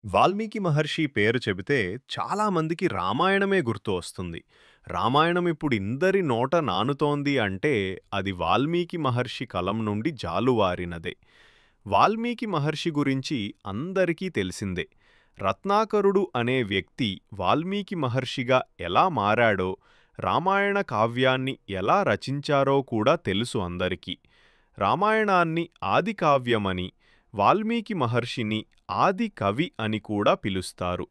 వాల్మీకి మహర్షి పేరు చెబితే చాలామందికి రామాయణమే గుర్తు వస్తుంది. రామాయణం ఇప్పుడు ఇందరి నోట నానుతోంది అంటే అది వాల్మీకి మహర్షి కలం నుండి జాలువారినదే. వాల్మీకి మహర్షి గురించి అందరికీ తెలిసిందే. రత్నాకరుడు అనే వ్యక్తి వాల్మీకి మహర్షిగా ఎలా మారాడో, రామాయణ కావ్యాన్ని ఎలా రచించారో కూడా తెలుసు అందరికీ. రామాయణాన్ని ఆది కావ్యమని, వాల్మీకి మహర్షిని ఆది కవి అని కూడా పిలుస్తారు.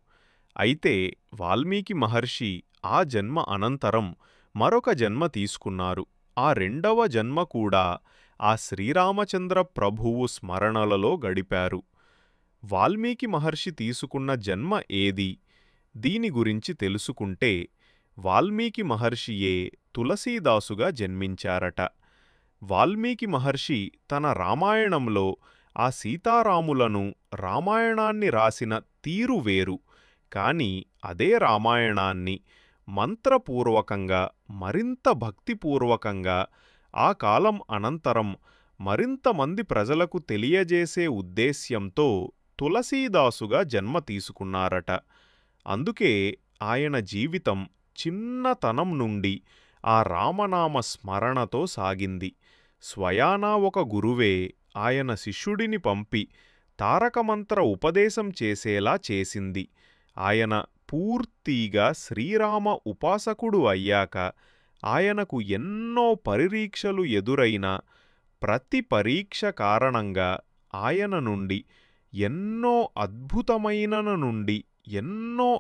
అయితే వాల్మీకి మహర్షి ఆ జన్మ అనంతరం మరొక జన్మ తీసుకున్నారు. ఆ రెండవ జన్మ కూడా ఆ శ్రీరామచంద్ర ప్రభువు స్మరణలలో గడిపారు. వాల్మీకి మహర్షి తీసుకున్న జన్మ ఏది? దీని గురించి తెలుసుకుంటే వాల్మీకి మహర్షియే తులసీదాసుగా జన్మించారట. వాల్మీకి మహర్షి తన రామాయణంలో ఆ సీతారాములను రామాయణాన్ని రాసిన తీరు వేరు. కాని అదే రామాయణాన్ని మంత్రపూర్వకంగా, మరింత భక్తిపూర్వకంగా ఆ కాలం అనంతరం మరింతమంది ప్రజలకు తెలియజేసే ఉద్దేశ్యంతో తులసీదాసుగా జన్మ తీసుకున్నారట. అందుకే ఆయన జీవితం చిన్నతనం నుండి ఆ రామనామ స్మరణతో సాగింది. స్వయానా ఒక గురువే ఆయన శిష్యుడిని పంపి తారకమంత్ర ఉపదేశం చేసేలా చేసింది. ఆయన పూర్తిగా శ్రీరామ ఉపాసకుడు అయ్యాక ఆయనకు ఎన్నో పరీక్షలు ఎదురైనా ప్రతి పరీక్ష కారణంగా ఆయన నుండి ఎన్నో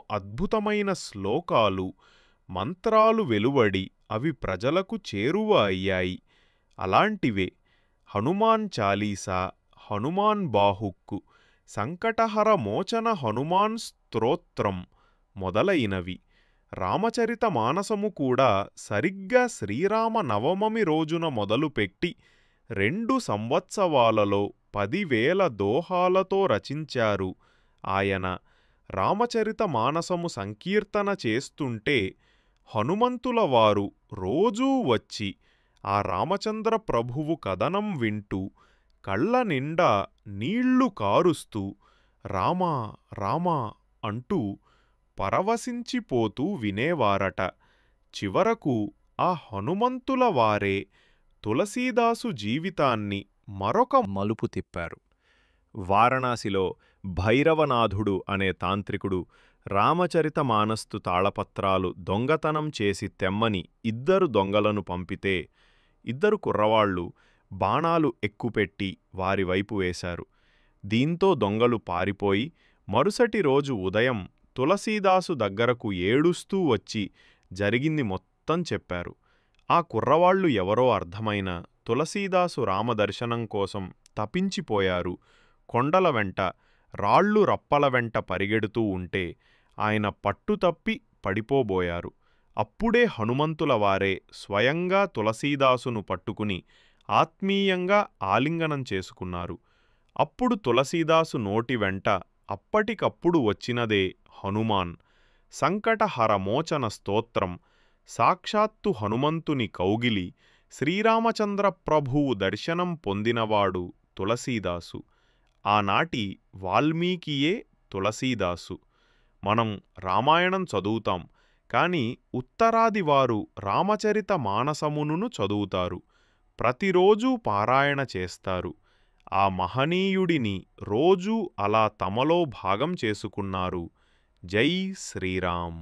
అద్భుతమైన శ్లోకాలు, మంత్రాలు వెలువడి అవి ప్రజలకు చేరువ అయ్యాయి. అలాంటివే హనుమాన్ చాలీసా, హనుమాన్ బాహుక్కు, సంకటహర మోచన హనుమాన్ స్తోత్రం మొదలైనవి. రామచరిత మానసము కూడా సరిగ్గా శ్రీరామ నవమమి రోజున మొదలుపెట్టి 2 సంవత్సరాలలో 10,000 దోహాలతో రచించారు ఆయన. రామచరిత మానసము సంకీర్తన చేస్తుంటే హనుమంతుల వారు రోజూ వచ్చి ఆ రామచంద్ర ప్రభువు కథనం వింటూ కళ్ళ నిండా నీళ్లు కారుస్తూ రామా రామా అంటూ పరవశించిపోతూ వినేవారట. చివరకు ఆ హనుమంతుల వారే తులసీదాసు జీవితాన్ని మరొక మలుపు తిప్పారు. వారణాసిలో భైరవనాథుడు అనే తాంత్రికుడు రామచరితమానస్తు తాళపత్రాలు దొంగతనం చేసి తెమ్మని 2 దొంగలను పంపితే 2 కుర్రవాళ్లు బాణాలు ఎక్కుపెట్టి వారివైపు వేశారు. దీంతో దొంగలు పారిపోయి మరుసటి రోజు ఉదయం తులసీదాసు దగ్గరకు ఏడుస్తూ వచ్చి జరిగింది మొత్తం చెప్పారు. ఆ కుర్రవాళ్లు ఎవరో అర్థమైన తులసీదాసు రామదర్శనం కోసం తపించిపోయారు. కొండల వెంట, రాళ్ళు రప్పల వెంట పరిగెడుతూ ఉంటే ఆయన పట్టుతప్పి పడిపోబోయారు. అప్పుడే హనుమంతుల వారే స్వయంగా తులసీదాసును పట్టుకుని ఆత్మీయంగా ఆలింగనం చేసుకున్నారు. అప్పుడు తులసీదాసు నోటి వెంట అప్పటికప్పుడు వచ్చినదే హనుమాన్ సంకటహరమోచన స్తోత్రం. సాక్షాత్తు హనుమంతుని కౌగిలి శ్రీరామచంద్ర ప్రభువు దర్శనం పొందినవాడు తులసీదాసు. ఆనాటి వాల్మీకియే తులసీదాసు. మనం రామాయణం చదువుతాం, కాని ఉత్తరాది వారు రామచరిత మానసమును చదువుతారు. ప్రతిరోజూ పారాయణ చేస్తారు. ఆ మహనీయుడిని రోజూ అలా తమలో భాగం చేసుకున్నారు. జై శ్రీరామ్.